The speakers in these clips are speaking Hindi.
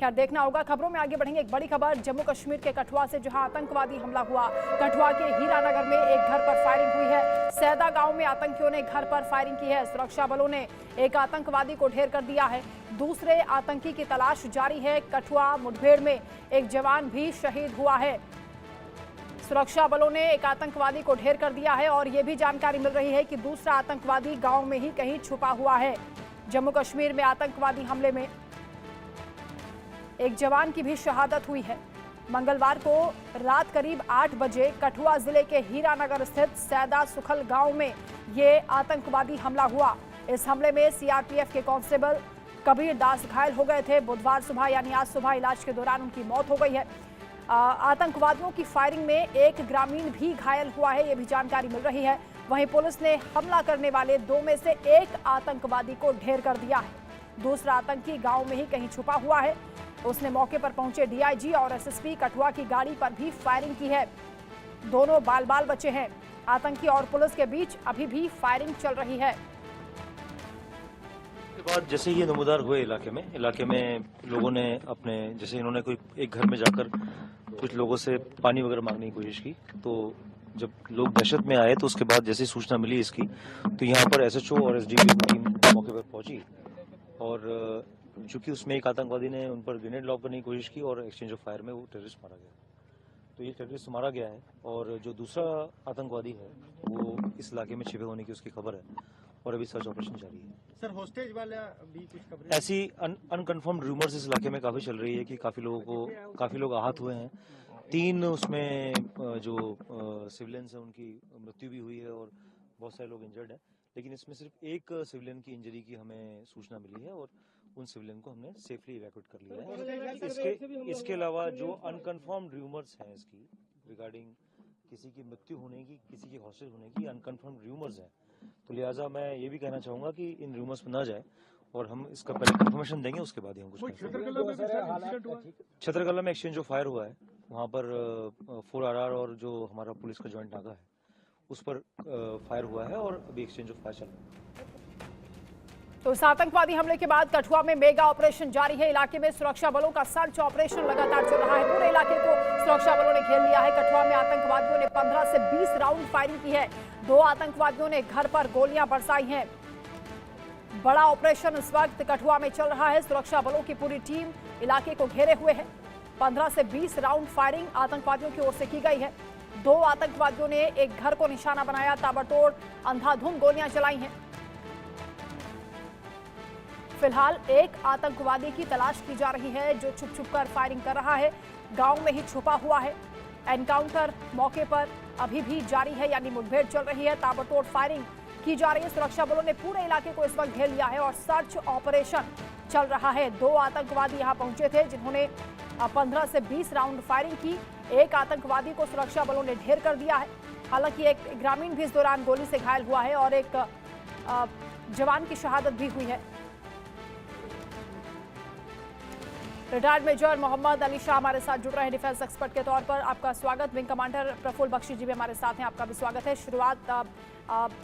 खैर देखना होगा। खबरों में आगे बढ़ेंगे। एक बड़ी खबर जम्मू कश्मीर के कठुआ से, जहां आतंकवादी हमला हुआ। कठुआ के हीरानगर में एक घर पर फायरिंग हुई है। सैदा गांव में आतंकियों ने घर पर फायरिंग की है। सुरक्षा बलों ने एक आतंकवादी को ढेर कर दिया है। दूसरे आतंकी की तलाश जारी है। कठुआ मुठभेड़ में एक जवान भी शहीद हुआ है। सुरक्षा बलों ने एक आतंकवादी को ढेर कर दिया है और यह भी जानकारी मिल रही है कि दूसरा आतंकवादी गांव में ही कहीं छुपा हुआ है। जम्मू कश्मीर में आतंकवादी हमले में एक जवान की भी शहादत हुई है। मंगलवार को रात करीब 8 बजे कठुआ जिले के हीरानगर स्थित सैदा सुखल गांव में यह आतंकवादी हमला हुआ। इस हमले में सीआरपीएफ के कांस्टेबल कबीर दास घायल हो गए थे। बुधवार सुबह यानी आज सुबह इलाज के दौरान उनकी मौत हो गई है। आतंकवादियों की फायरिंग में एक ग्रामीण भी घायल हुआ है, यह भी जानकारी मिल रही है। वहीं पुलिस ने हमला करने वाले 2 में से एक आतंकवादी को ढेर कर दिया है। दूसरा आतंकी गांव में ही कहीं छुपा हुआ है। उसने मौके पर पहुंचे डीआईजी और एसएसपी कठुआ की गाड़ी पर भी फायरिंग की है। दोनों बाल बचे हैं। आतंकी और पुलिस के बीच अभी भी फायरिंग चल रही है। के बाद जैसे ये नमूदार हुए इलाके में लोगों ने अपने, जैसे इन्होंने कोई एक घर में जाकर कुछ लोगों से पानी वगैरह मांगने की कोशिश की, तो जब लोग दहशत में आए तो उसके बाद जैसे सूचना मिली इसकी, तो यहाँ पर एसएचओ और एसडीपी की टीम मौके पर पहुंची और चूंकि उसमें एक आतंकवादी ने उन पर ग्रेनेड लॉन्च करने की कोशिश की और एक्सचेंज ऑफ फायर में वो टेररिस्ट मारा गया। तो ये टेररिस्ट मारा गया है और जो दूसरा आतंकवादी है वो इस इलाके में छिपे होने की उसकी खबर है और अभी सर्च ऑपरेशन जारी है। सर होस्टेज वाला भी कुछ खबर ऐसी अनकन्फर्म्ड रूमर्स इस इलाके में काफी चल रही है कि काफी लोग आहत हुए हैं। 3 उसमें जो सिविलियंस हैं उनकी मृत्यु भी हुई है और बहुत सारे लोग इंजर्ड हैं, लेकिन इसमें सिर्फ एक सिविलियन की इंजरी की हमें सूचना मिली है और उन सिविलियन को हमने सेफली इवैक्यूएट कर लिया है। इसके अलावा जो अनकन्फर्म्ड रूमर्स हैं इसकी रिगार्डिंग किसी की मृत्यु होने की, किसी के हॉस्टेज होने की अनकन्फर्म्ड रूमर्स हैं, तो लिहाजा मैं ये भी कहना चाहूंगा कि इन रूमर्स में ना जाए और हम इसका पहले कंफर्मेशन देंगे, उसके बाद ही हम कुछ छतरकला में एक्सचेंज ऑफ फायर हुआ है। वहाँ पर 4RR और जो हमारा पुलिस का ज्वाइंट नाका है उस पर फायर हुआ है और अभी एक्सचेंज ऑफ फायर चल रहा है। तो इस आतंकवादी हमले के बाद कठुआ में मेगा ऑपरेशन जारी है। इलाके में सुरक्षा बलों का सर्च ऑपरेशन लगातार चल रहा है। पूरे इलाके को सुरक्षा बलों ने घेर लिया है। कठुआ में आतंकवादियों ने 15 से 20 राउंड फायरिंग की है। 2 आतंकवादियों ने घर पर गोलियां बरसाई हैं। बड़ा ऑपरेशन इस वक्त कठुआ में चल रहा है। सुरक्षा बलों की पूरी टीम इलाके को घेरे हुए है। 15 से 20 राउंड फायरिंग आतंकवादियों की ओर से की गई है। 2 आतंकवादियों ने एक घर को निशाना बनाया, ताबड़तोड़ अंधाधुंध गोलियां चलाई हैं। फिलहाल एक आतंकवादी की तलाश की जा रही है जो छुप कर फायरिंग कर रहा है, गांव में ही छुपा हुआ है। एनकाउंटर मौके पर अभी भी जारी है, यानी मुठभेड़ चल रही है, ताबड़तोड़ फायरिंग की जा रही है। सुरक्षा बलों ने पूरे इलाके को इस वक्त घेर लिया है और सर्च ऑपरेशन चल रहा है। 2 आतंकवादी यहां पहुंचे थे जिन्होंने 15 से 20 राउंड फायरिंग की। एक आतंकवादी को सुरक्षा बलों ने ढेर कर दिया है। हालांकि एक ग्रामीण भी इस दौरान गोली से घायल हुआ है और एक जवान की शहादत भी हुई है। रिटायर्ड मेजर मोहम्मद अली शाह हमारे साथ जुड़ रहे हैं डिफेंस एक्सपर्ट के तौर पर। आपका स्वागत। विंग कमांडर प्रफुल्ल बख्शी जी भी हमारे साथ हैं, आपका भी स्वागत है। शुरुआत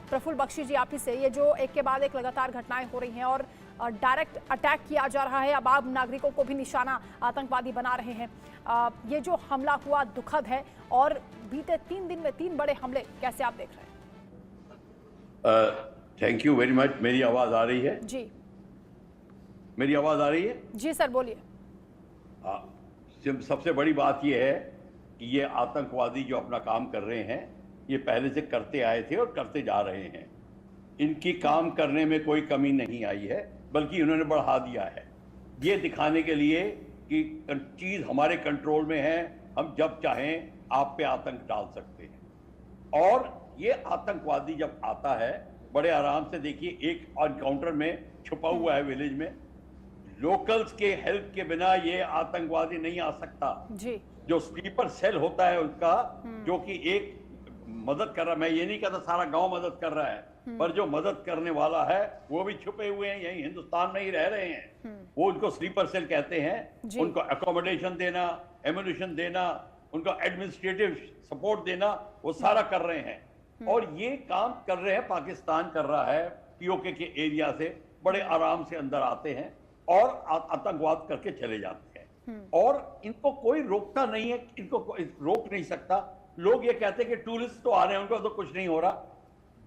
प्रफुल्ल बख्शी जी आप ही से, ये जो एक के बाद एक लगातार घटनाएं हो रही हैं और डायरेक्ट अटैक किया जा रहा है, अब आम नागरिकों को भी निशाना आतंकवादी बना रहे हैं, ये जो हमला हुआ दुखद है और बीते 3 दिन में 3 बड़े हमले, कैसे आप देख रहे हैं? Thank you very much. मेरी आवाज आ रही है? जी, मेरी आवाज आ रही है? जी सर बोलिए। सबसे बड़ी बात यह है कि ये आतंकवादी जो अपना काम कर रहे हैं ये पहले से करते आए थे और करते जा रहे हैं। इनकी काम करने में कोई कमी नहीं आई है, बल्कि उन्होंने बढ़ा दिया है, ये दिखाने के लिए कि चीज हमारे कंट्रोल में है, हम जब चाहें आप पे आतंक डाल सकते हैं। और ये आतंकवादी जब आता है बड़े आराम से, देखिए एक एनकाउंटर में छुपा हुआ है विलेज में, लोकल्स के हेल्प के बिना ये आतंकवादी नहीं आ सकता जी। जो स्लीपर सेल होता है उनका, जो कि एक मदद कर रहा, मैं ये नहीं कहता सारा गांव मदद कर रहा है, पर जो मदद करने वाला है वो भी छुपे हुए हैं, यही हिंदुस्तान में ही रह रहे हैं। वो उनको स्लीपर सेल कहते हैं। उनको अकोमोडेशन देना, एम्युनिशन देना, उनको एडमिनिस्ट्रेटिव सपोर्ट देना, वो सारा कर रहे हैं। और ये काम कर रहे हैं, पाकिस्तान कर रहा है, पीओके के एरिया से बड़े आराम से अंदर आते हैं और आतंकवाद करके चले जाते हैं। और इनको कोई रोकता नहीं है, इनको कोई रोक नहीं सकता। लोग ये कहते हैं कि टूरिस्ट तो आ रहे हैं, उनको तो कुछ नहीं हो रहा।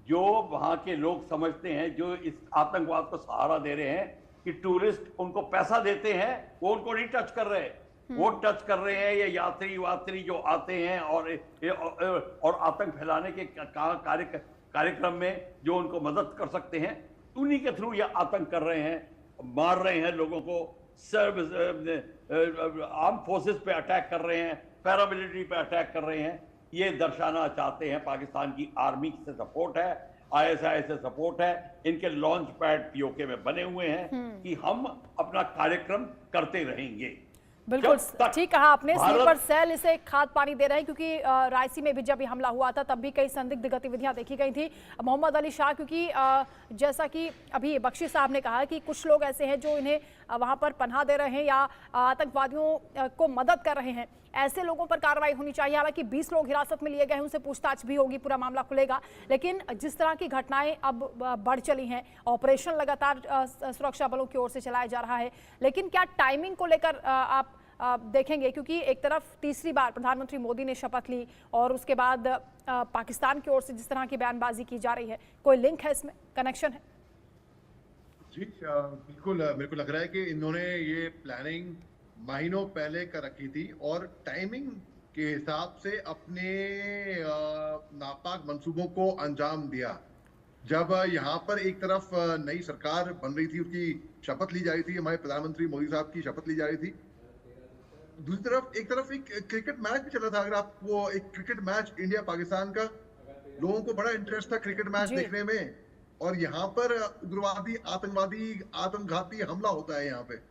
जो वहां के लोग समझते हैं, जो इस आतंकवाद को सहारा दे रहे हैं कि टूरिस्ट उनको पैसा देते हैं, वो उनको नहीं टच कर रहे। वो टच कर रहे हैं ये यात्री वात्री जो आते हैं और आतंक फैलाने के कार्यक्रम में जो उनको मदद कर सकते हैं, उन्हीं के थ्रू ये आतंक कर रहे हैं, मार रहे हैं लोगों को, आर्म फोर्सेस पे अटैक कर रहे हैं, पैरामिलिट्री पे अटैक कर रहे हैं। ये दर्शाना चाहते हैं पाकिस्तान की आर्मी से सपोर्ट है, आईएसआई से सपोर्ट है, इनके लॉन्च पैड पीओके में बने हुए हैं कि हम अपना कार्यक्रम करते रहेंगे। बिल्कुल ठीक कहा आपने। स्लीपर सेल इसे खाद पानी दे रहे हैं, क्योंकि रायसी में भी जब ये हमला हुआ था तब भी कई संदिग्ध गतिविधियां देखी गई थी। मोहम्मद अली शाह, क्योंकि जैसा कि अभी बख्शी साहब ने कहा कि कुछ लोग ऐसे हैं जो इन्हें वहां पर पनाह दे रहे हैं या आतंकवादियों को मदद कर रहे हैं, ऐसे लोगों पर कार्रवाई होनी चाहिए। हालांकि 20 लोग हिरासत में लिए गए हैं, उनसे पूछताछ भी होगी, पूरा मामला खुलेगा। लेकिन जिस तरह की घटनाएं अब बढ़ चली हैं, ऑपरेशन लगातार सुरक्षा बलों की ओर से चलाया जा रहा है, लेकिन क्या टाइमिंग को लेकर आप देखेंगे? क्योंकि एक तरफ तीसरी बार प्रधानमंत्री मोदी ने शपथ ली और उसके बाद पाकिस्तान की ओर से जिस तरह की बयानबाजी की जा रही है, कोई लिंक है इसमें, कनेक्शन है? जी बिल्कुल, मेरे को लग रहा है कि इन्होंने ये प्लानिंग महीनों पहले कर रखी थी और टाइमिंग के हिसाब से अपने नापाक मंसूबों को अंजाम दिया। जब यहाँ पर एक तरफ नई सरकार बन रही थी, उसकी शपथ ली जा रही थी, हमारे प्रधानमंत्री मोदी साहब की शपथ ली जा रही थी, दूसरी तरफ एक क्रिकेट मैच भी चल रहा था। अगर आप वो एक क्रिकेट मैच इंडिया पाकिस्तान का, लोगों को बड़ा इंटरेस्ट था क्रिकेट मैच देखने में, और यहाँ पर उग्रवादी आत्मघाती हमला होता है यहाँ पे।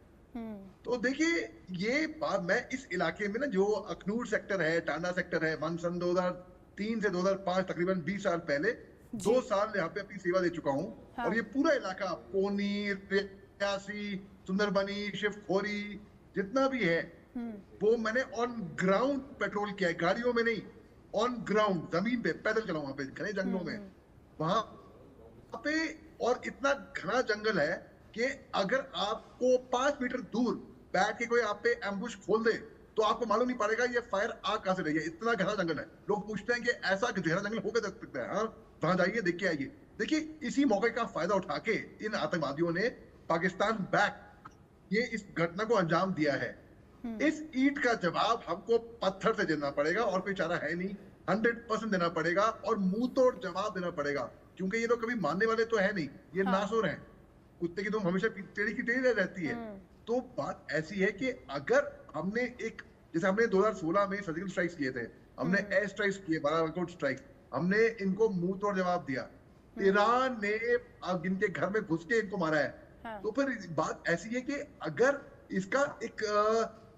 तो देखिए ये बात, मैं इस इलाके में ना, जो अखनूर सेक्टर है, टांडा सेक्टर है, मन सन 2003 से 2005 तकरीबन 20 साल पहले 2 साल यहाँ पे अपनी सेवा दे चुका हूँ। हाँ। और ये पूरा इलाका पोनी, रियासी, सुंदरबनी, शिवखोरी जितना भी है, वो मैंने ऑन ग्राउंड पेट्रोल किया है, गाड़ियों में नहीं, ऑन ग्राउंड जमीन पे पैदल चला वहां पे घने जंगलों में, वहां पे। और इतना घना जंगल है कि अगर आपको 5 मीटर दूर बैठ के कोई आप पे एम्बुश खोल दे तो आपको मालूम नहीं पड़ेगा ये फायर आ कहां से रही है। इतना घना जंगल है। लोग पूछते हैं कि ऐसा गहरा जंगल होकर देख सकता है? हाँ, वहां जाइए, देख के आइए। देखिए इसी मौके का फायदा उठा के इन आतंकवादियों ने पाकिस्तान बैक ये इस घटना को अंजाम दिया है। इस ईंट का जवाब हमको पत्थर से देना पड़ेगा और कोई चारा है नहीं। 100% देना पड़ेगा और मुंह तोड़ जवाब देना पड़ेगा, क्योंकि ये लोग कभी मानने वाले तो है नहीं। ये नासुर हैं, कुत्ते की तुम हमेशा टेढ़ी की टेढ़ी रहती है। तो बात ऐसी है कि अगर हमने जैसे हमने 2016 में सर्जिकल स्ट्राइक्स किए थे, हमने एयर स्ट्राइक्स किए, बालाकोट स्ट्राइक, हमने इनको मुंह तोड़ जवाब दिया। ईरान ने इनके घर में घुस के इनको मारा है। तो फिर बात ऐसी है कि अगर इसका एक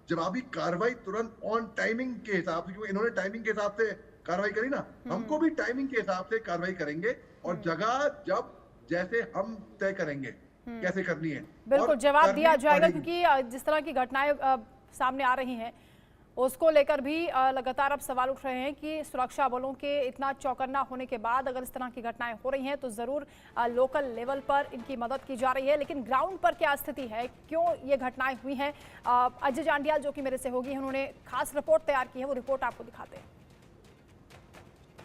जवाबी कार्रवाई तुरंत ऑन टाइमिंग के हिसाब से, क्योंकि इन्होंने टाइमिंग के हिसाब से कार्रवाई करी ना, हमको भी टाइमिंग के हिसाब से कार्रवाई करेंगे और जगह जब जैसे हम तय करेंगे कैसे करनी है, बिल्कुल जवाब दिया जाएगा। क्योंकि जिस तरह की घटनाएं सामने आ रही हैं, उसको लेकर भी लगातार अब सवाल उठ रहे हैं कि सुरक्षा बलों के इतना चौकन्ना होने के बाद अगर इस तरह की घटनाएं हो रही हैं तो जरूर लोकल लेवल पर इनकी मदद की जा रही है। लेकिन ग्राउंड पर क्या स्थिति है, क्यों ये घटनाएं हुई हैं, अजय जांडियाल जो कि मेरे सहयोगी हैं, उन्होंने खास रिपोर्ट तैयार की है, वो रिपोर्ट आपको दिखाते हैं।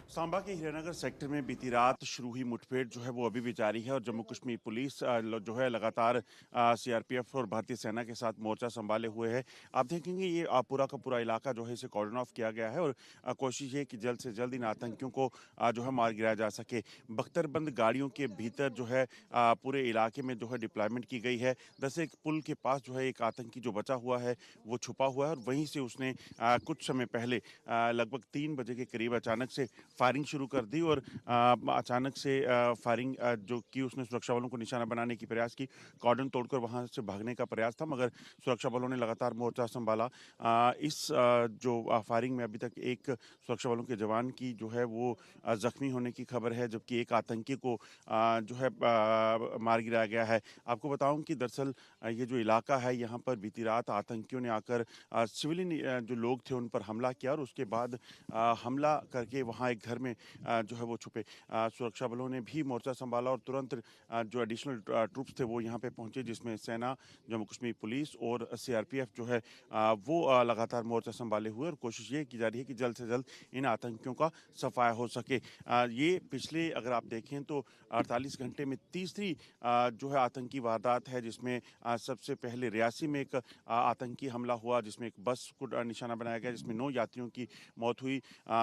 सांबा के हीरानगर सेक्टर में बीती रात शुरू हुई मुठभेड़ जो है वो अभी भी जारी है और जम्मू कश्मीर पुलिस जो है लगातार सीआरपीएफ और भारतीय सेना के साथ मोर्चा संभाले हुए है। आप देखेंगे ये पूरा का पूरा इलाका जो है इसे कॉर्डन ऑफ किया गया है और कोशिश ये कि जल्द से जल्द इन आतंकियों को जो है मार गिराया जा सके। बख्तरबंद गाड़ियों के भीतर जो है पूरे इलाके में जो है डिप्लॉयमेंट की गई है। दस एक पुल के पास जो है एक आतंकी जो बचा हुआ है वो छुपा हुआ है और वहीं से उसने कुछ समय पहले लगभग 3 बजे के करीब अचानक से फायरिंग शुरू कर दी और अचानक से फायरिंग जो की उसने सुरक्षा बलों को निशाना बनाने की प्रयास की। कॉर्डन तोड़कर वहां से भागने का प्रयास था, मगर सुरक्षा बलों ने लगातार मोर्चा संभाला। इस जो फायरिंग में अभी तक एक सुरक्षा बलों के जवान की जो है वो जख्मी होने की खबर है, जबकि एक आतंकी को जो है मार गिराया गया है। आपको बताऊं कि दरअसल ये जो इलाका है यहाँ पर बीती रात आतंकियों ने आकर सिविलियन जो लोग थे उन पर हमला किया और उसके बाद हमला करके वहाँ एक घर घर में जो है वो छुपे। सुरक्षा बलों ने भी मोर्चा संभाला और तुरंत जो एडिशनल ट्रूप्स थे वो यहाँ पे पहुंचे, जिसमें सेना, जम्मू कश्मीर पुलिस और सीआरपीएफ जो है वो लगातार मोर्चा संभाले हुए, और कोशिश ये की जा रही है कि जल्द से जल्द इन आतंकियों का सफाया हो सके। ये पिछले अगर आप देखें तो 48 घंटे में तीसरी जो है आतंकी वारदात है, जिसमें सबसे पहले रियासी में एक आतंकी हमला हुआ जिसमें एक बस को निशाना बनाया गया, जिसमें 9 यात्रियों की मौत हुई।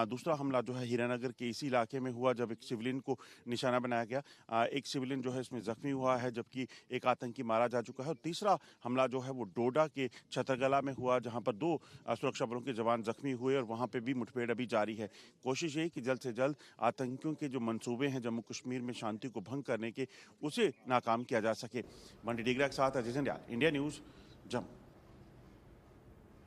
दूसरा हमला जो है हीरानगर के इसी इलाके में हुआ, जब एक सिविलियन को निशाना बनाया गया। एक सिविलियन जो है इसमें जख्मी हुआ है, जबकि एक आतंकी मारा जा चुका है। और तीसरा हमला जो है वो डोडा के छतरगला में हुआ, जहां पर 2 सुरक्षा बलों के जवान जख्मी हुए, और वहां पे भी मुठभेड़ अभी जारी है। कोशिश ये कि जल्द से जल्द आतंकियों के जो मंसूबे हैं जम्मू कश्मीर में शांति को भंग करने के, उसे नाकाम किया जा सके। मंडी डिगरा के साथ अजय जंडियाल, इंडिया न्यूज, जम्मू।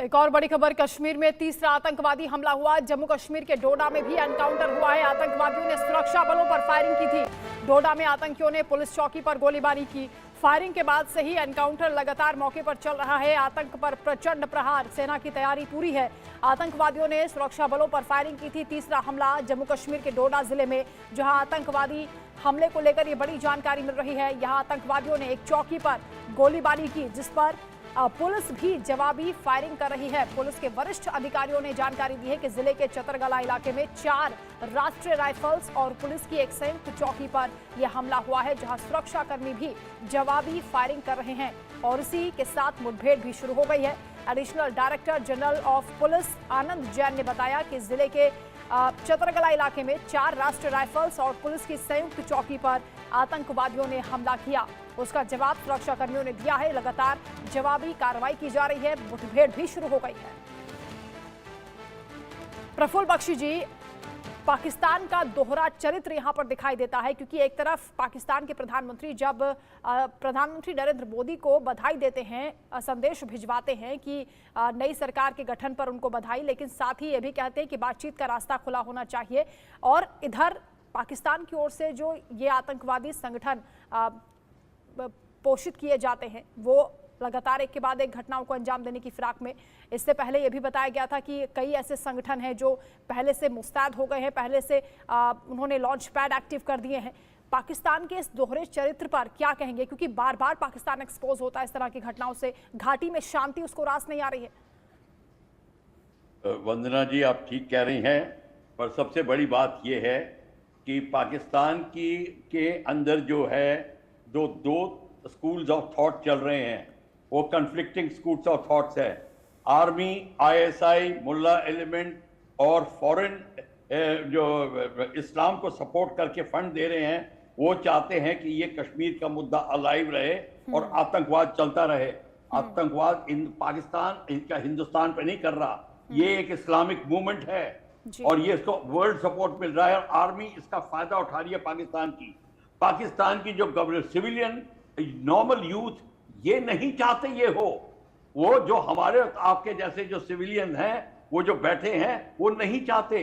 एक और बड़ी खबर, कश्मीर में तीसरा आतंकवादी हमला हुआ। जम्मू कश्मीर के डोडा में भी एनकाउंटर हुआ है। आतंकवादियों ने सुरक्षा बलों पर फायरिंग की थी। डोडा में आतंकियों ने पुलिस चौकी पर गोलीबारी की। फायरिंग के बाद से ही एनकाउंटर लगातार मौके पर चल रहा है। आतंक पर प्रचंड प्रहार, सेना की तैयारी पूरी है। आतंकवादियों ने सुरक्षा बलों पर फायरिंग की थी। तीसरा हमला जम्मू कश्मीर के डोडा जिले में, जहां आतंकवादी हमले को लेकर ये बड़ी जानकारी मिल रही है। यहां आतंकवादियों ने एक चौकी पर गोलीबारी की, जिस पर पुलिस भी जवाबी फायरिंग कर रही है। पुलिस के वरिष्ठ अधिकारियों ने जानकारी दी है कि जिले के चतरगला इलाके में 4 राष्ट्रीय राइफल्स और पुलिस की एक संयुक्त चौकी पर यह हमला हुआ है, जहां सुरक्षाकर्मी भी जवाबी फायरिंग कर रहे हैं, और इसी के साथ मुठभेड़ भी शुरू हो गई है। Additional director general of police Anand Jain ने बताया कि जिले के चतरगला इलाके में 4 राष्ट्रीय राइफल्स और पुलिस की संयुक्त चौकी पर आतंकवादियों ने हमला किया। उसका जवाब सुरक्षाकर्मियों ने दिया है। लगातार जवाबी कार्रवाई की जा रही है। मुठभेड़ भी शुरू हो गई है। प्रफुल्ल बख्शी जी, पाकिस्तान का दोहरा चरित्र यहां पर दिखाई देता है, क्योंकि एक तरफ पाकिस्तान के प्रधानमंत्री जब प्रधानमंत्री नरेंद्र मोदी को बधाई देते हैं, संदेश भिजवाते हैं कि नई सरकार के गठन पर उनको बधाई, लेकिन साथ ही ये भी कहते हैं कि बातचीत का रास्ता खुला होना चाहिए। और इधर पाकिस्तान की ओर से जो ये आतंकवादी संगठन पोषित किए जाते हैं, वो लगातार एक के बाद एक घटनाओं को अंजाम देने की फिराक में। इससे पहले यह भी बताया गया था कि कई ऐसे संगठन हैं जो पहले से मुस्तैद हो गए हैं, पहले से उन्होंने लॉन्च पैड एक्टिव कर दिए हैं। पाकिस्तान के इस दोहरे चरित्र पर क्या कहेंगे, क्योंकि बार बार पाकिस्तान एक्सपोज होता है इस तरह की घटनाओं से, घाटी में शांति उसको रास नहीं आ रही है। वंदना जी, आप ठीक कह रही हैं, पर सबसे बड़ी बात यह है कि पाकिस्तान के अंदर जो है दो स्कूल्स ऑफ थॉट चल रहे हैं, वो कन्फ्लिक्टिंग स्कूल्स ऑफ थॉट्स है। आर्मी, आईएसआई, मुल्ला एलिमेंट और फॉरेन जो इस्लाम को सपोर्ट करके फंड दे रहे हैं, वो चाहते हैं कि ये कश्मीर का मुद्दा अलाइव रहे और आतंकवाद चलता रहे। आतंकवाद पाकिस्तान इनका हिंदुस्तान पे नहीं कर रहा, ये एक इस्लामिक मूवमेंट है और ये इसको वर्ल्ड सपोर्ट मिल रहा है और आर्मी इसका फायदा उठा रही है। पाकिस्तान की जो गवर्नमेंट, सिविलियन, नॉर्मल यूथ ये नहीं चाहते ये हो। वो जो हमारे आपके जैसे जो सिविलियन हैं, वो जो बैठे हैं, वो नहीं चाहते,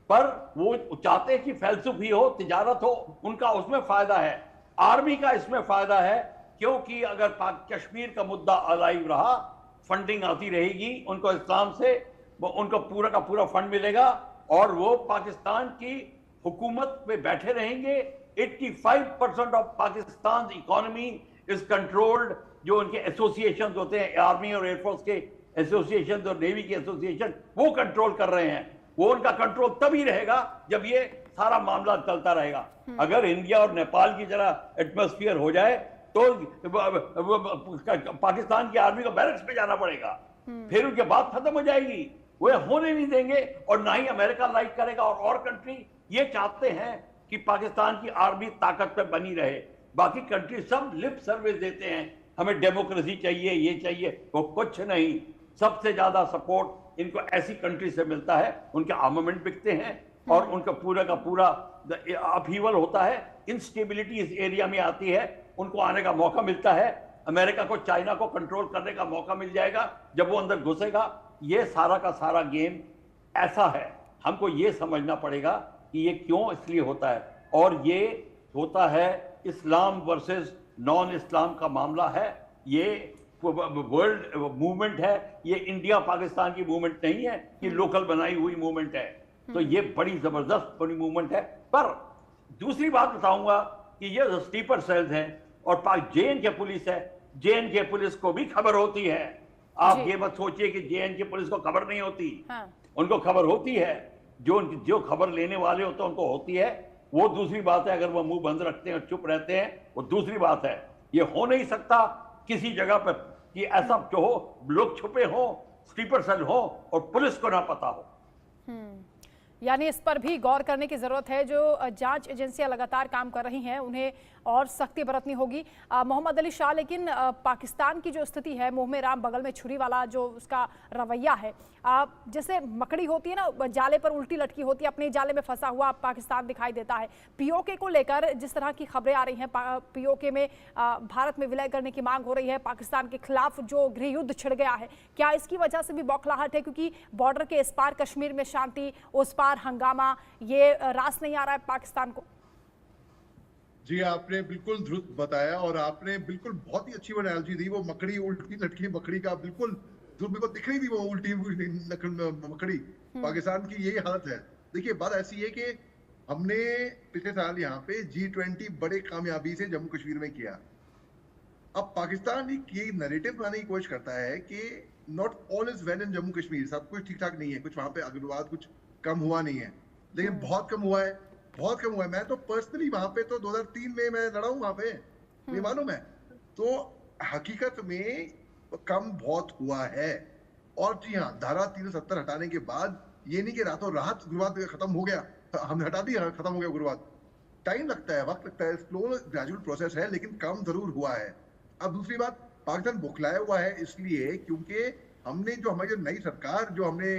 पर वो चाहते कि फैलसूफी हो, तिजारत हो, उनका उसमें फायदा है। आर्मी का इसमें फायदा है, क्योंकि अगर कश्मीर का मुद्दा अलाइव रहा, फंडिंग आती रहेगी उनको इस्लाम से, उनको पूरा का पूरा फंड मिलेगा और वो पाकिस्तान की हुकूमत पे बैठे रहेंगे। 85% of Pakistan economy is controlled, जो उनके एसोसिएशन होते हैं, आर्मी और एयरफोर्स के एसोसिएशन और नेवी के एसोसिएशन, वो कंट्रोल कर रहे हैं। वो उनका कंट्रोल तभी रहेगा जब ये सारा मामला चलता रहेगा। अगर इंडिया और नेपाल की तरह एटमॉस्फेयर हो जाए तो पाकिस्तान की आर्मी को बैरक्स में जाना पड़ेगा, फिर उनके बाद खत्म हो जाएगी। वो होने नहीं देंगे और ना ही अमेरिका लाइक करेगा और कंट्री ये चाहते हैं कि पाकिस्तान की आर्मी ताकत पे बनी रहे। बाकी कंट्री सब लिप सर्विस देते हैं, हमें डेमोक्रेसी चाहिए, ये चाहिए, वो कुछ नहीं। सबसे ज्यादा सपोर्ट इनको ऐसी कंट्री से मिलता है, उनके आर्मामेंट बिकते हैं और उनका पूरा का पूरा अपहीवल होता है, इंस्टेबिलिटी इस एरिया में आती है, उनको आने का मौका मिलता है। अमेरिका को, चाइना को कंट्रोल करने का मौका मिल जाएगा जब वो अंदर घुसेगा। ये सारा का सारा गेम ऐसा है, हमको ये समझना पड़ेगा कि ये क्यों इसलिए होता है, और ये होता है इस्लाम वर्सेस नॉन इस्लाम का मामला है। ये वर्ल्ड मूवमेंट है, ये इंडिया पाकिस्तान की मूवमेंट नहीं है, ये लोकल बनाई हुई मूवमेंट है। तो ये बड़ी जबरदस्त बड़ी मूवमेंट है। पर दूसरी बात बताऊंगा कि ये जो स्लीपर सेल्स हैं और पाक JNK पुलिस है, JNK पुलिस को भी खबर होती है। आप ये मत सोचिए कि JNK पुलिस को खबर नहीं होती। उनको खबर होती है, जो खबर लेने वाले होते हैं उनको होती है। वो दूसरी बात है, अगर वो मुंह बंद रखते हैं और चुप रहते हैं वो दूसरी बात है। ये हो नहीं सकता किसी जगह पर कि ऐसा जो हो, लोग छुपे हो, स्लीपर सेल हो और पुलिस को ना पता हो। यानी इस पर भी गौर करने की जरूरत है। जो जांच एजेंसियां लगातार काम कर रही हैं उन्हें और सख्ती बरतनी होगी। मोहम्मद अली शाह, लेकिन पाकिस्तान की जो स्थिति है, मुंह में राम बगल में छुरी वाला जो उसका रवैया है, जैसे मकड़ी होती है ना जाले पर उल्टी लटकी होती है, अपने जाले में फंसा हुआ पाकिस्तान दिखाई देता है। POK को लेकर जिस तरह की खबरें आ रही हैं, POK में भारत में विलय करने की मांग हो रही है, पाकिस्तान के खिलाफ जो गृह युद्ध छिड़ गया है, क्या इसकी वजह से भी बौखलाहट है? क्योंकि बॉर्डर के इस पार कश्मीर में शांति, उस पार हंगामा, ये रास नहीं आ रहा है पाकिस्तान को। जी, आपने बिल्कुल दुरुस्त बताया और आपने बिल्कुल बहुत ही अच्छी एनालॉजी दी। वो मकड़ी उल्टी लटकी मकड़ी का बिल्कुल दिख रही थी वो उल्टी मकड़ी। पाकिस्तान की यही हालत है। देखिए, बात ऐसी है कि हमने पिछले साल यहाँ पे G20 बड़े कामयाबी से जम्मू कश्मीर में किया। अब पाकिस्तान ये नैरेटिव बनाने की कोशिश करता है कि not all is well in Jammu Kashmir, सब कुछ ठीक ठाक नहीं है, कुछ वहां पे उग्रवाद कुछ कम हुआ नहीं है, लेकिन बहुत कम हुआ है, बहुत कम हुआ है। मैं तो पर्सनली वहां पे तो 2003 में मैं लड़ा हूं वहां पे, मुझे मालूम है। तो हकीकत में कम बहुत हुआ है। और जी हाँ, धारा 370 हटाने के बाद ये नहीं कि रातों रात उग्रवाद खत्म हो गया, हमने हटा दिया खत्म हो गया उग्रवाद। टाइम लगता है, वक्त लगता है, स्लो ग्रेजुअल प्रोसेस है, लेकिन कम जरूर हुआ है। अब दूसरी बात, पाकिस्तान बुखलाया हुआ है इसलिए क्योंकि हमने जो हमारी नई सरकार जो हमने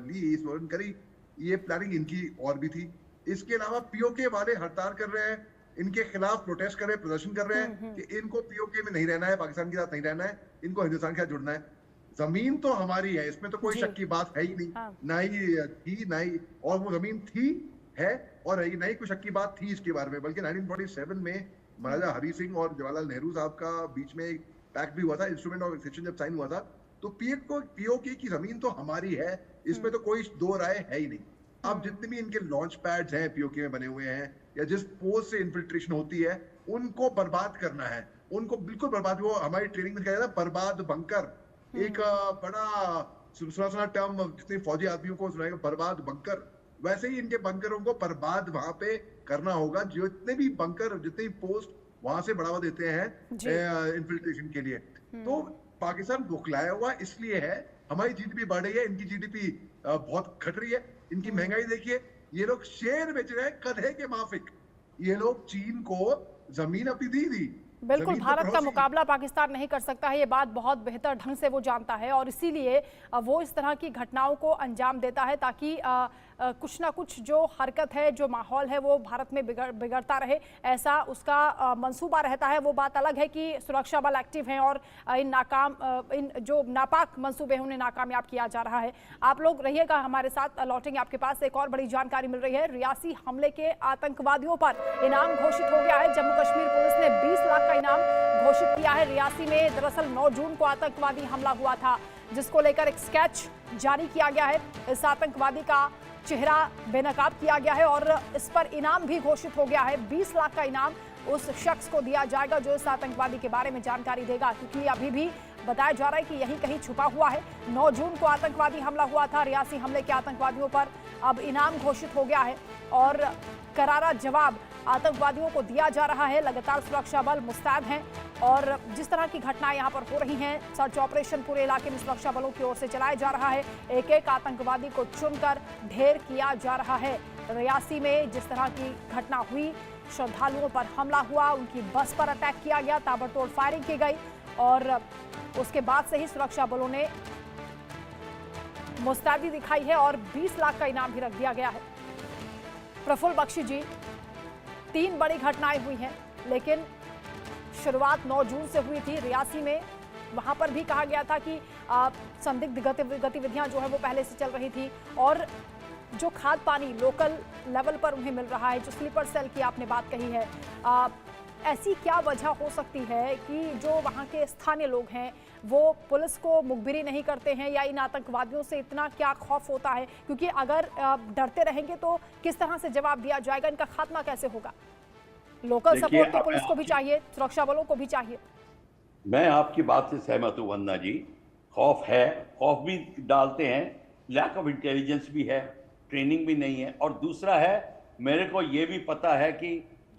ली, इस करी, ये प्लानिंग इनकी और भी थी। इसके अलावा POK वाले हड़ताल कर रहे हैं, इनके खिलाफ प्रोटेस्ट कर रहे हैं, प्रदर्शन कर रहे हैं कि इनको POK में नहीं रहना है, पाकिस्तान के साथ नहीं रहना है, इनको हिंदुस्तान के साथ जुड़ना है। जमीन तो हमारी है, इसमें तो कोई शक की बात है ही नहीं। ना ही थी, ना ही, और वो जमीन थी, है और है, ना ही कोई शक की बात थी इसके बारे में। बल्कि 1947 में महाराजा हरि सिंह और जवाहरलाल नेहरू साहब का बीच में एक पैक्ट भी हुआ था, इंस्ट्रूमेंट ऑफ एक्सचेंज जब साइन हुआ था। तो POK की जमीन तो हमारी है, इसमें तो कोई दो राय है ही नहीं। अब जितने भी इनके लॉन्च पैड्स हैं POK में बने हुए हैं, या जिस पोस्ट से इन्फिल्ट्रेशन होती है, उनको बर्बाद करना है, उनको बिल्कुल बर्बाद। वो हमारी ट्रेनिंग में कहा जाता है बर्बाद बंकर, एक बड़ा सुना टर्म जितने फौजी आदमियों को सुनाएगा, बर्बाद बंकर। वैसे ही इनके बंकरों को बर्बाद वहां पे करना होगा। जितने भी बंकर, जितने भी पोस्ट वहां से बढ़ावा देते हैं इन्फिल्ट्रेशन के लिए। तो पाकिस्तान बुखलाया हुआ इसलिए है। हमारी GDP बढ़ रही है, इनकी GDP बहुत घट रही है। इनकी महंगाई देखिए, ये लोग शेयर बेच रहे हैं गधे के माफिक। ये लोग चीन को जमीन अपनी दी। बिल्कुल, भारत का मुकाबला पाकिस्तान नहीं कर सकता है, ये बात बहुत बेहतर ढंग से वो जानता है, और इसीलिए वो इस तरह की घटनाओं को अंजाम देता है ताकि कुछ ना कुछ जो हरकत है, जो माहौल है, वो भारत में बिगड़ता रहे, ऐसा उसका मंसूबा रहता है। वो बात अलग है कि सुरक्षा बल एक्टिव हैं और इन जो नापाक मंसूबे हैं उन्हें नाकामयाब किया जा रहा है। आप लोग रहिएगा हमारे साथ, लौटेंगे आपके पास। एक और बड़ी जानकारी मिल रही है, रियासी हमले के आतंकवादियों पर इनाम घोषित हो गया है। जम्मू कश्मीर पुलिस ने 20 लाख का इनाम घोषित किया है। रियासी में दरअसल 9 जून को आतंकवादी हमला हुआ था, जिसको लेकर एक स्केच जारी किया गया है। इस आतंकवादी का चेहरा बेनकाब किया गया है और इस पर इनाम भी घोषित हो गया है। 20 लाख का इनाम उस शख्स को दिया जाएगा जो इस आतंकवादी के बारे में जानकारी देगा, क्योंकि अभी भी बताया जा रहा है कि यही कहीं छुपा हुआ है। 9 जून को आतंकवादी हमला हुआ था। रियासी हमले के आतंकवादियों पर अब इनाम घोषित हो गया है और करारा जवाब आतंकवादियों को दिया जा रहा है। लगातार सुरक्षा बल मुस्तैद हैं और जिस तरह की घटनाएं यहां पर हो रही हैं, सर्च ऑपरेशन पूरे इलाके में सुरक्षा बलों की ओर से चलाया जा रहा है। एक एक आतंकवादी को चुनकर ढेर किया जा रहा है। रियासी में जिस तरह की घटना हुई, श्रद्धालुओं पर हमला हुआ, उनकी बस पर अटैक किया गया, ताबड़तोड़ फायरिंग की गई और उसके बाद से ही सुरक्षा बलों ने मुस्तैदी दिखाई है और 20 लाख का इनाम भी रख दिया गया है। प्रफुल्ल बख्शी जी, 3 बड़ी घटनाएं हुई हैं, लेकिन शुरुआत 9 जून से हुई थी रियासी में। वहां पर भी कहा गया था कि संदिग्ध गतिविधियां जो है वो पहले से चल रही थी और जो खाद पानी लोकल लेवल पर उन्हें मिल रहा है, जो स्लीपर सेल की आपने बात कही है, ऐसी क्या वजह हो सकती है कि जो वहाँ के स्थानीय लोग हैं वो पुलिस को मुखबिरी नहीं करते हैं, या इन आतंकवादियों से इतना क्या खौफ होता है? क्योंकि अगर डरते रहेंगे तो किस तरह से जवाब दिया जाएगा, इनका खात्मा कैसे होगा? लोकल सपोर्ट तो पुलिस को भी चाहिए, सुरक्षा बलों को भी चाहिए। मैं आपकी बात से सहमत हूं वंदना जी। खौफ है, खौफ भी डालते हैं, लैक ऑफ इंटेलिजेंस भी है, ट्रेनिंग भी नहीं है। और दूसरा है, मेरे को ये भी पता है कि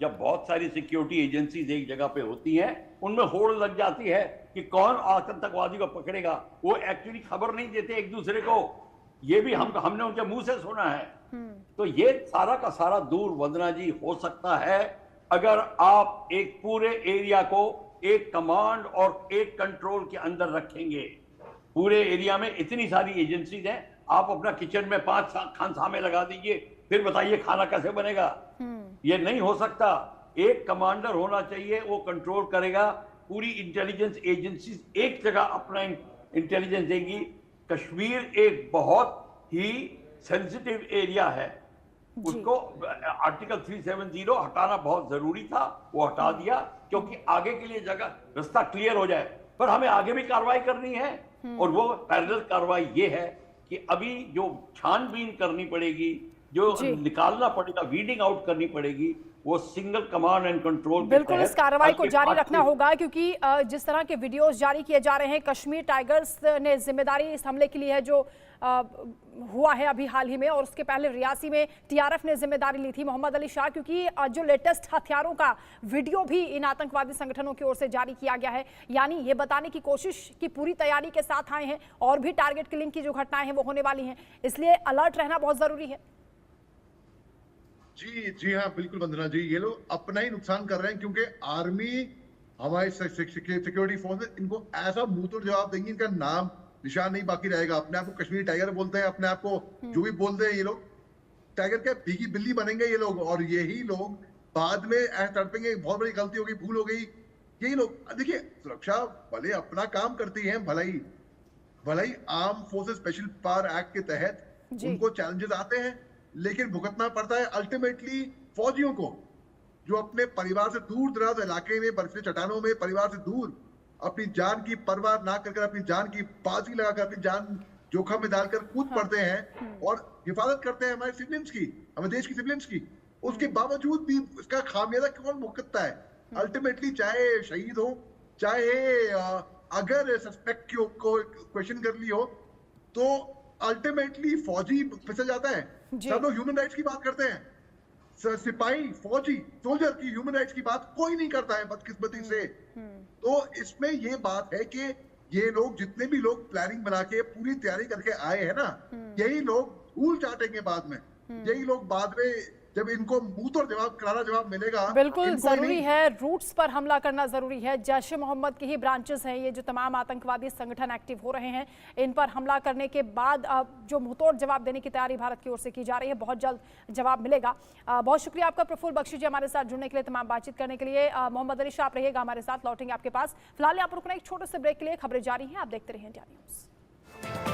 जब बहुत सारी सिक्योरिटी एजेंसीज एक जगह पे होती हैं, उनमें होड़ लग जाती है कि कौन आतंकवादी को पकड़ेगा। वो एक्चुअली खबर नहीं देते एक दूसरे को, ये भी हमने उनके मुंह से सुना है। तो ये सारा का सारा दूर वंदना जी हो सकता है अगर आप एक पूरे एरिया को एक कमांड और एक कंट्रोल के अंदर रखेंगे। पूरे एरिया में इतनी सारी एजेंसीज हैं, आप अपना किचन में 5 खानसामे लगा दीजिए, फिर बताइए खाना कैसे बनेगा? ये नहीं हो सकता। एक कमांडर होना चाहिए, वो कंट्रोल करेगा। पूरी इंटेलिजेंस एजेंसीज एक जगह अपना इंटेलिजेंस देंगी। कश्मीर एक बहुत ही सेंसिटिव एरिया है, उसको आर्टिकल 370 हटाना बहुत जरूरी था, वो हटा दिया क्योंकि आगे के लिए जगह रास्ता क्लियर हो जाए। पर हमें आगे भी कार्रवाई करनी है, और वो पैरेलल कार्रवाई ये है कि अभी जो छानबीन करनी पड़ेगी, जो निकालना पड़ेगा, वीडिंग आउट करनी पड़ेगी, वो सिंगल कमांड एंड कंट्रोल। बिल्कुल इस कार्रवाई को जारी रखना होगा, क्योंकि जिस तरह के वीडियोस जारी किए जा रहे हैं, कश्मीर टाइगर्स ने जिम्मेदारी इस हमले के लिए है जो हुआ है अभी हाल ही में, और उसके पहले रियासी में टीआरएफ ने जिम्मेदारी ली थी, मोहम्मद अली शाह। क्योंकि जो लेटेस्ट हथियारों का वीडियो भी इन आतंकवादी संगठनों की ओर से जारी किया गया है, यानी ये बताने की कोशिश की पूरी तैयारी के साथ आए हैं और भी टारगेट किलिंग की जो घटनाएं हैं वो होने वाली हैं, इसलिए अलर्ट रहना बहुत जरूरी है। जी हाँ, बिल्कुल वंदना जी, ये लोग अपना ही नुकसान कर रहे हैं, क्योंकि आर्मी, हमारे सिक्योरिटी फोर्सेस इनको ऐसा मुंह तोड़ जवाब देंगे, इनका नाम निशान नहीं बाकी रहेगा। अपने आप को कश्मीरी टाइगर बोलते हैं, अपने आप को जो भी बोलते हैं, ये लोग टाइगर के भीगी बिल्ली बनेंगे ये लोग। और यही लोग बाद में ऐसा तड़पेंगे, बहुत बड़ी गलती हो गई, भूल हो गई। यही लोग, देखिए, सुरक्षा भले अपना काम करती है, भलाई arm forces special power act के तहत उनको चैलेंजेस आते हैं, लेकिन भुगतना पड़ता है अल्टीमेटली फौजियों को, जो अपने परिवार से दूर दराज इलाके में, बर्फीली चट्टानों में परिवार से दूर अपनी जान की परवाह ना कर अपनी जान की बाजी लगाकर, अपनी जान जोखिम में डालकर कूद पड़ते हैं और हिफाजत करते हैं हमारे सिविलियंस की, हमारे देश की सिविलियंस की। उसके बावजूद भी इसका खामियाजा कौन भुगतता है? अल्टीमेटली, चाहे शहीद हो, चाहे अगर सस्पेक्ट को क्वेश्चन कर ली हो, तो अल्टीमेटली फौजी फिसल जाता है। सब लोग ह्यूमन राइट्स की बात करते हैं, सिपाही, फौजी, सोल्जर की ह्यूमन राइट्स की बात कोई नहीं करता है बदकिस्मती से। तो इसमें ये बात है कि ये लोग, जितने भी लोग प्लानिंग बना के पूरी तैयारी करके आए हैं ना, यही लोग धूल चाटेंगे बाद में। यही लोग बाद में, जब इनको मुंह तोड़ जवाब, करारा जवाब मिलेगा। बिल्कुल जरूरी है, रूट्स पर हमला करना जरूरी है। जैश ए मोहम्मद के ही ब्रांचेस हैं ये, जो तमाम आतंकवादी संगठन एक्टिव हो रहे हैं, इन पर हमला करने के बाद जो मुंहतोड़ जवाब देने की तैयारी भारत की ओर से की जा रही है, बहुत जल्द जवाब मिलेगा। बहुत शुक्रिया आपका प्रफुल्ल बख्शी जी, हमारे साथ जुड़ने के लिए, तमाम बातचीत करने के लिए। मोहम्मद अली शाह, आप रहिएगा हमारे साथ, लौटेंगे आपके पास। फिलहाल यहाँ पर रुकना एक छोटे से ब्रेक के लिए, खबरें जारी हैं, आप देखते रहिए इंडिया न्यूज।